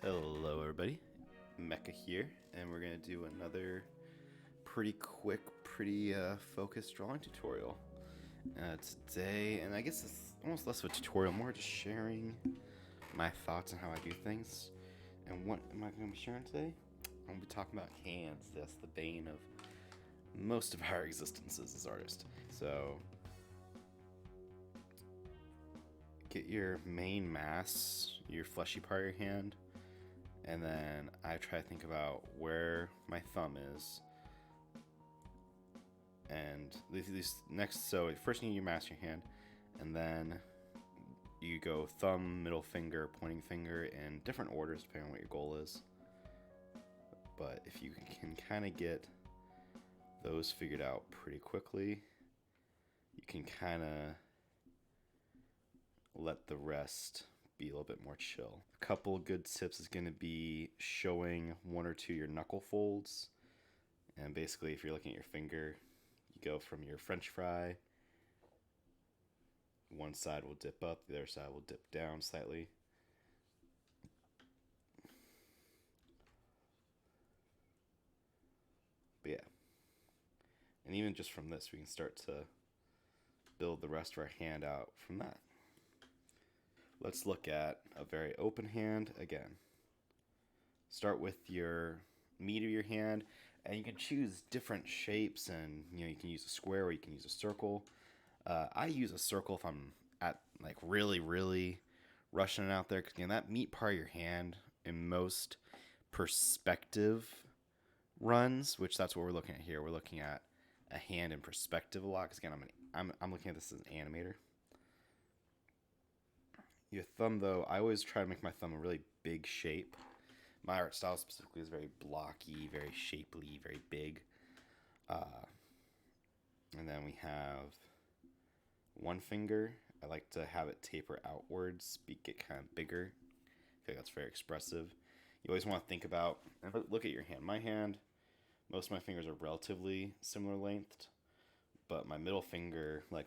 Hello everybody, Mecha here, and we're going to do another pretty quick, pretty focused drawing tutorial today, and I guess it's almost less of a tutorial, more just sharing my thoughts on how I do things. And what am I going to be sharing today? I'm going to be talking about hands. That's the bane of most of our existences as artists. So get your main mass, your fleshy part of your hand, and then I try to think about where my thumb is. And these next, so first you need your master hand, and then you go thumb, middle finger, pointing finger in different orders depending on what your goal is. But if you can kind of get those figured out pretty quickly, you can kind of let the rest be a little bit more chill. A couple good tips is going to be showing one or two of your knuckle folds. And basically, if you're looking at your finger, you go from your French fry. One side will dip up, the other side will dip down slightly. But yeah. And even just from this, we can start to build the rest of our hand out from that. Let's look at a very open hand again. Start with your meat of your hand, and you can choose different shapes, and you can use a square or you can use a circle. I use a circle if I'm at like really rushing it out there, because again, that meat part of your hand in most perspective runs, which that's what we're looking at here. We're looking at a hand in perspective a lot, because again, I'm looking at this as an animator. Your thumb, though, I always try to make my thumb a really big shape. My art style specifically is very blocky, very shapely, very big. And then we have one finger. I like to have it taper outwards, get kind of bigger. I feel like that's very expressive. You always want to think about, look at your hand. My hand, most of my fingers are relatively similar length, but my middle finger, I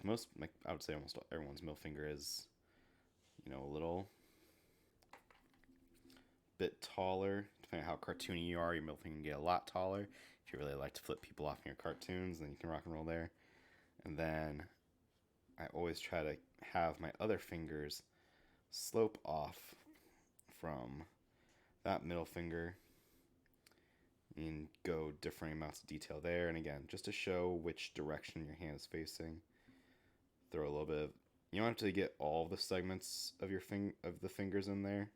would say almost everyone's middle finger is, a little bit taller. Depending on how cartoony you are, your middle finger can get a lot taller. If you really like to flip people off in your cartoons, then you can rock and roll there. And then I always try to have my other fingers slope off from that middle finger and go different amounts of detail there. And again, just to show which direction your hand is facing, throw a little bit of, you don't have to get all of the segments of the fingers in there.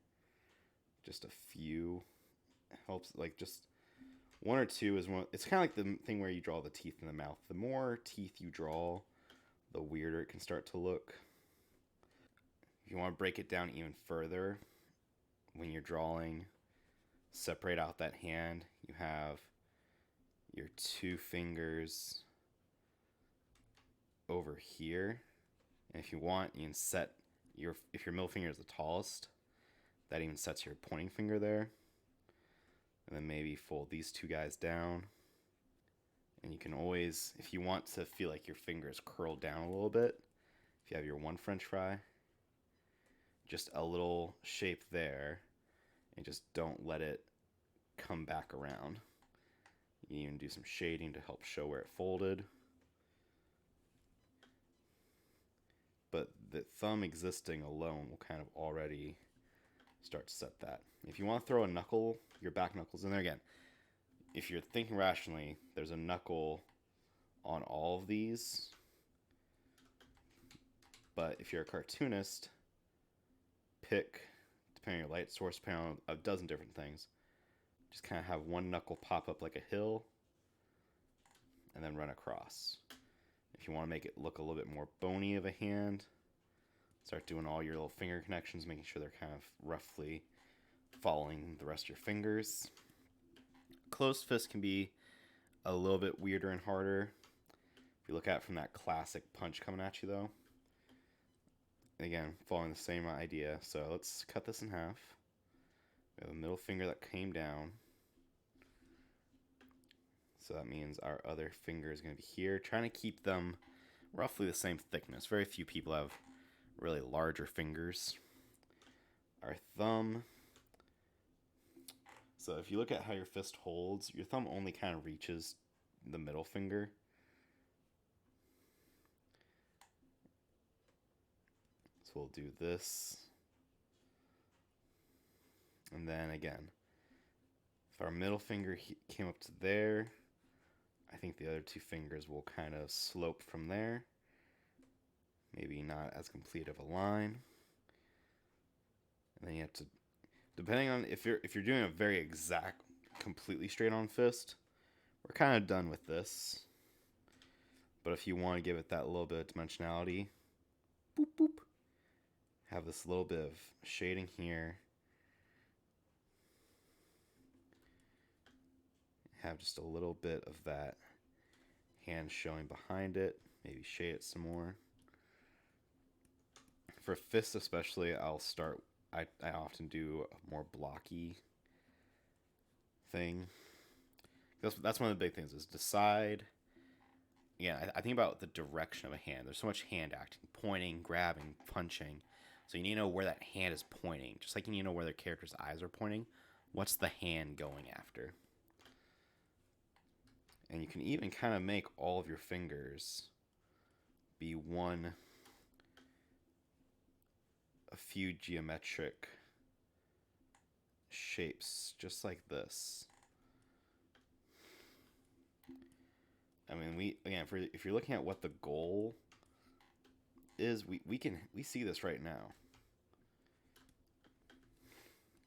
Just a few helps, like just one or two is one. It's kind of like the thing where you draw the teeth in the mouth. The more teeth you draw, the weirder it can start to look. If you want to break it down even further, when you're drawing, separate out that hand. You have your two fingers over here, and if you want, you can set if your middle finger is the tallest, that even sets your pointing finger there. And then maybe fold these two guys down. And you can always, if you want to feel like your fingers curl down a little bit, if you have your one French fry, just a little shape there, and just don't let it come back around. You can do some shading to help show where it folded. But the thumb existing alone will kind of already start to set that. If you want to throw a knuckle, your back knuckles in there again, if you're thinking rationally, there's a knuckle on all of these. But if you're a cartoonist, pick, depending on your light source, depending on a dozen different things, just kind of have one knuckle pop up like a hill and then run across. If you want to make it look a little bit more bony of a hand, start doing all your little finger connections, making sure they're kind of roughly following the rest of your fingers. Closed fist can be a little bit weirder and harder. If you look at it from that classic punch coming at you, though. Again, following the same idea. So let's cut this in half. We have a middle finger that came down. So that means our other finger is going to be here. Trying to keep them roughly the same thickness. Very few people have really larger fingers. Our thumb So if you look at how your fist holds, your thumb only kind of reaches the middle finger. So we'll do this. And then again, if our middle finger came up to there, I think the other two fingers will kind of slope from there. Maybe not as complete of a line. And then you have to, depending on if you're doing a very exact, completely straight on fist, we're kind of done with this. But if you want to give it that little bit of dimensionality, boop boop, have this little bit of shading here. Have just a little bit of that hand showing behind it. Maybe shade it some more. For fists especially, I'll start, I often do a more blocky thing. That's one of the big things is decide. Yeah, I think about the direction of a hand. There's so much hand acting, pointing, grabbing, punching. So you need to know where that hand is pointing. Just like you need to know where the character's eyes are pointing. What's the hand going after? And you can even kind of make all of your fingers be a few geometric shapes, just like this. I mean, if you're looking at what the goal is, we see this right now.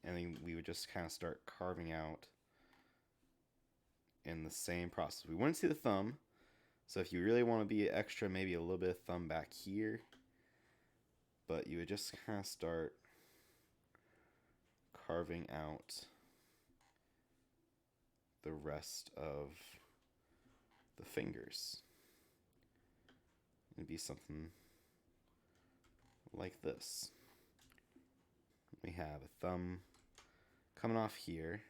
And then we would just kind of start carving out in the same process. We wouldn't see the thumb, so if you really want to be extra, maybe a little bit of thumb back here. But you would just kind of start carving out the rest of the fingers. It'd be something like this. We have a thumb coming off here.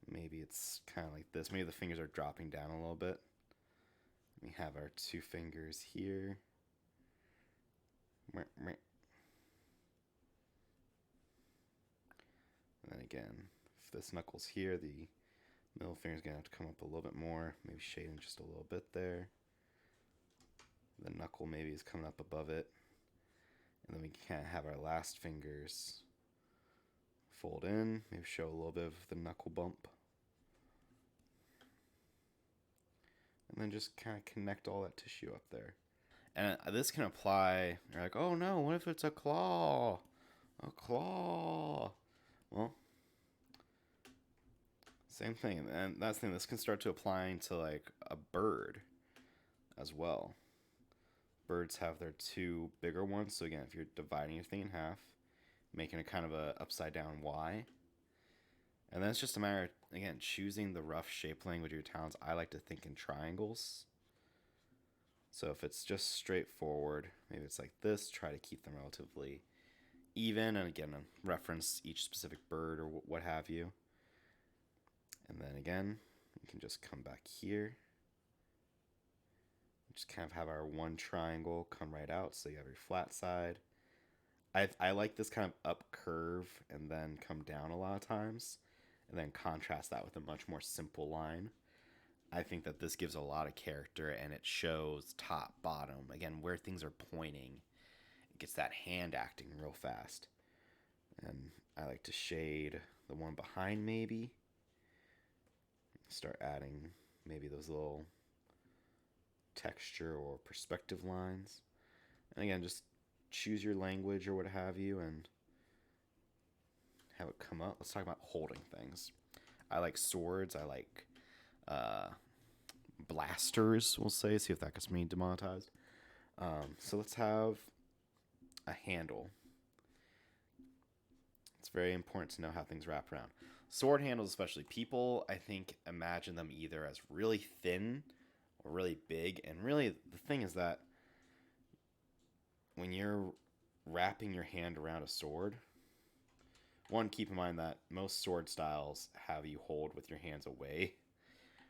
Maybe it's kind of like this. Maybe the fingers are dropping down a little bit. We have our two fingers here. And then again, if this knuckle's here, the middle finger's gonna have to come up a little bit more. Maybe shading just a little bit there. The knuckle maybe is coming up above it. And then we can kind of have our last fingers fold in. Maybe show a little bit of the knuckle bump. And then just kind of connect all that tissue up there. And this can apply, you're like, oh no, what if it's a claw? A claw. Well, same thing. And that's the thing, this can start to apply to like a bird as well. Birds have their two bigger ones. So again, if you're dividing your thing in half, making a kind of a upside down Y. And then it's just a matter of, again, choosing the rough shape language of your talons. I like to think in triangles. So if it's just straightforward, maybe it's like this, try to keep them relatively even. And again, reference each specific bird or what have you. And then again, we can just come back here. Just kind of have our one triangle come right out. So you have your flat side. I like this kind of up curve and then come down a lot of times. And then contrast that with a much more simple line. I think that this gives a lot of character and it shows top, bottom. Again, where things are pointing. It gets that hand acting real fast. And I like to shade the one behind maybe. Start adding maybe those little texture or perspective lines. And again, just choose your language or what have you and have it come up. Let's talk about holding things. I like swords. I like blasters, we'll say. See if that gets me demonetized. So let's have a handle. It's very important to know how things wrap around. Sword handles especially. People, I think, imagine them either as really thin or really big. And really, the thing is that when you're wrapping your hand around a sword, one, keep in mind that most sword styles have you hold with your hands away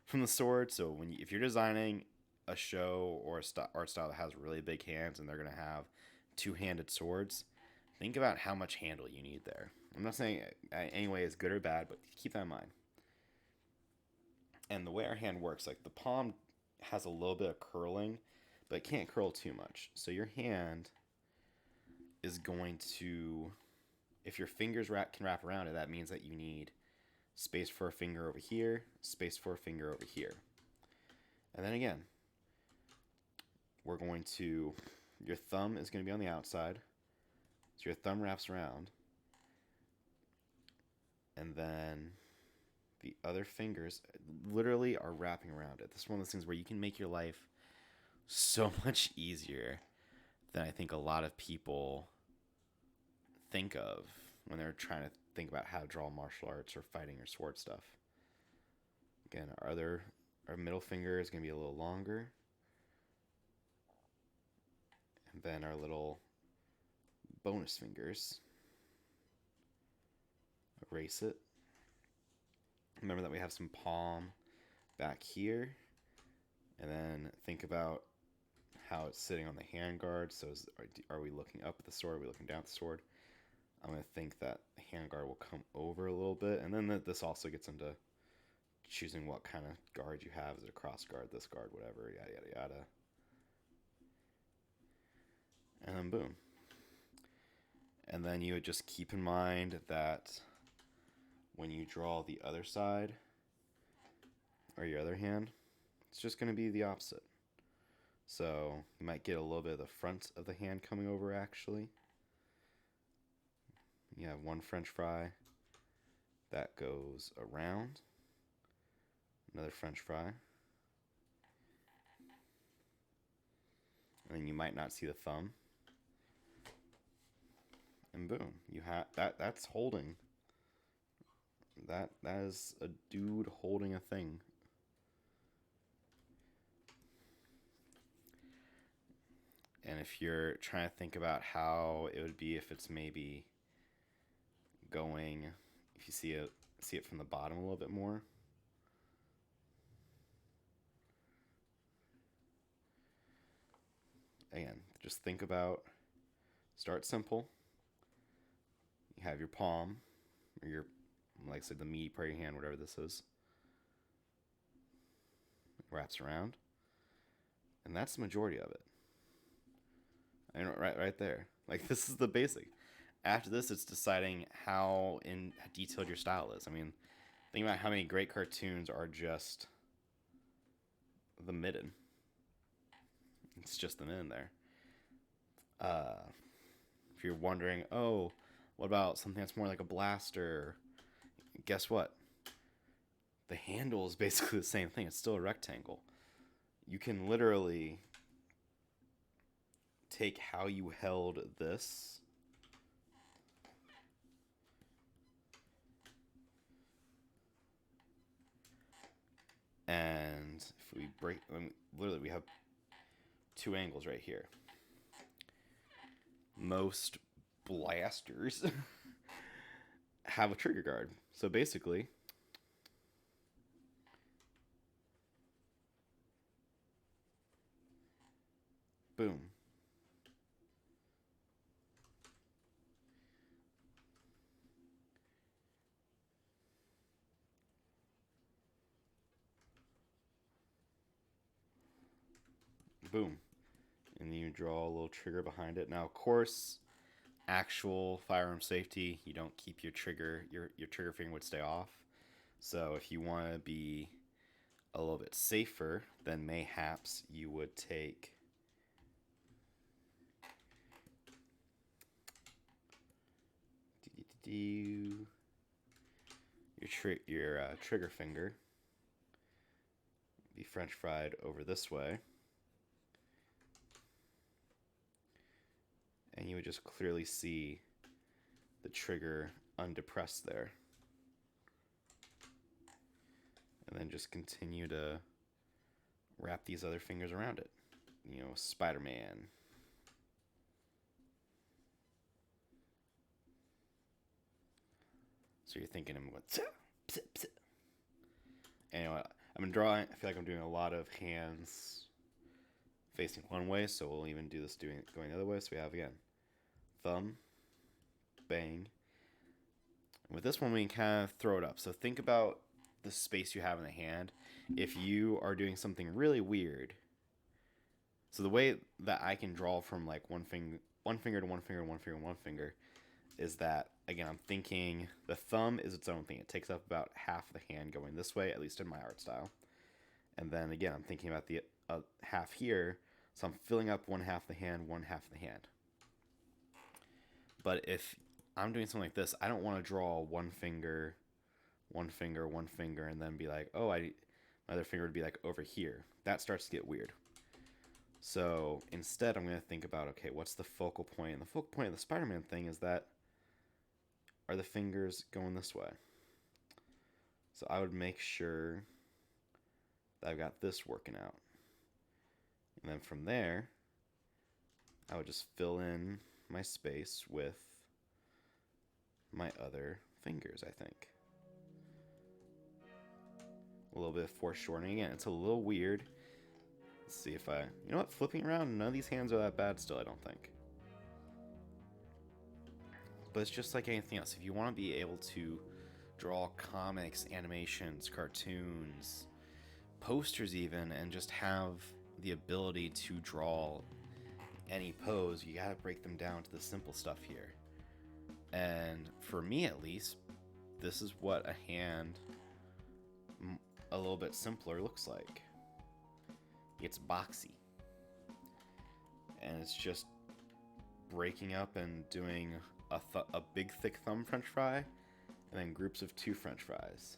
from the sword. So if you're designing a show or art style that has really big hands and they're going to have two-handed swords, think about how much handle you need there. I'm not saying any way is good or bad, but keep that in mind. And the way our hand works, like the palm has a little bit of curling, but it can't curl too much. So your hand is going to, if your fingers can wrap around it, that means that you need space for a finger over here, space for a finger over here. And then again, we're going to, your thumb is going to be on the outside. So your thumb wraps around. And then the other fingers literally are wrapping around it. This is one of those things where you can make your life so much easier than I think a lot of people think of when they're trying to think about how to draw martial arts or fighting or sword stuff. Again, our middle finger is going to be a little longer. And then our little bonus fingers. Erase it. Remember that we have some palm back here. And then think about how it's sitting on the hand guard. So are we looking up at the sword? Are we looking down at the sword? I'm going to think that the hand guard will come over a little bit. And then this also gets into choosing what kind of guard you have. Is it a cross guard, this guard, whatever, yada, yada, yada. And then boom. And then you would just keep in mind that when you draw the other side, or your other hand, it's just going to be the opposite. So you might get a little bit of the front of the hand coming over actually. You have one French fry that goes around, another French fry, and then you might not see the thumb. And boom, you have that's holding. That is a dude holding a thing. And if you're trying to think about how it would be if it's maybe going, if you see it from the bottom a little bit more. Again, just think about, start simple. You have your palm, or your, like I said, the meaty part of your hand, whatever this is. It wraps around. And that's the majority of it. And right there. Like, this is the basic. After this, it's deciding how detailed your style is. I mean, think about how many great cartoons are just the midden. It's just the midden there. If you're wondering, oh, what about something that's more like a blaster? Guess what? The handle is basically the same thing. It's still a rectangle. You can literally take how you held this and if we break, literally we have two angles right here. Most blasters have a trigger guard. So basically, boom. Boom. And you draw a little trigger behind it. Now, of course, actual firearm safety, you don't keep your trigger, your trigger finger would stay off. So if you want to be a little bit safer, then mayhaps you would take your trigger finger be French fried over this way. And you would just clearly see the trigger undepressed there. And then just continue to wrap these other fingers around it. You know, Spider-Man. So you're thinking I'm going, psst, psst, psst. Anyway, I've been drawing, I feel like I'm doing a lot of hands facing one way, so we'll even do this going the other way. So we have, again, thumb, bang, With this one, we can kind of throw it up. So think about the space you have in the hand. If you are doing something really weird, so the way that I can draw from like one finger to one finger to one finger to one finger is that, again, I'm thinking the thumb is its own thing. It takes up about half the hand going this way, at least in my art style. And then again, I'm thinking about the half here, so I'm filling up one half the hand, one half the hand. But if I'm doing something like this, I don't want to draw one finger, one finger, one finger, and then be like, oh, my other finger would be like over here. That starts to get weird. So instead, I'm going to think about, okay, what's the focal point? And the focal point of the Spider-Man thing is that, are the fingers going this way? So I would make sure that I've got this working out. And then from there, I would just fill in my space with my other fingers, I think. A little bit of foreshortening. Again, it's a little weird. Let's see if I... You know what? Flipping around, none of these hands are that bad still, I don't think. But it's just like anything else. If you want to be able to draw comics, animations, cartoons, posters even, and just have the ability to draw any pose, you gotta break them down to the simple stuff here. And for me at least, this is what a hand a little bit simpler looks like. It's boxy. And it's just breaking up and doing a big thick thumb french fry, and then groups of 2 french fries.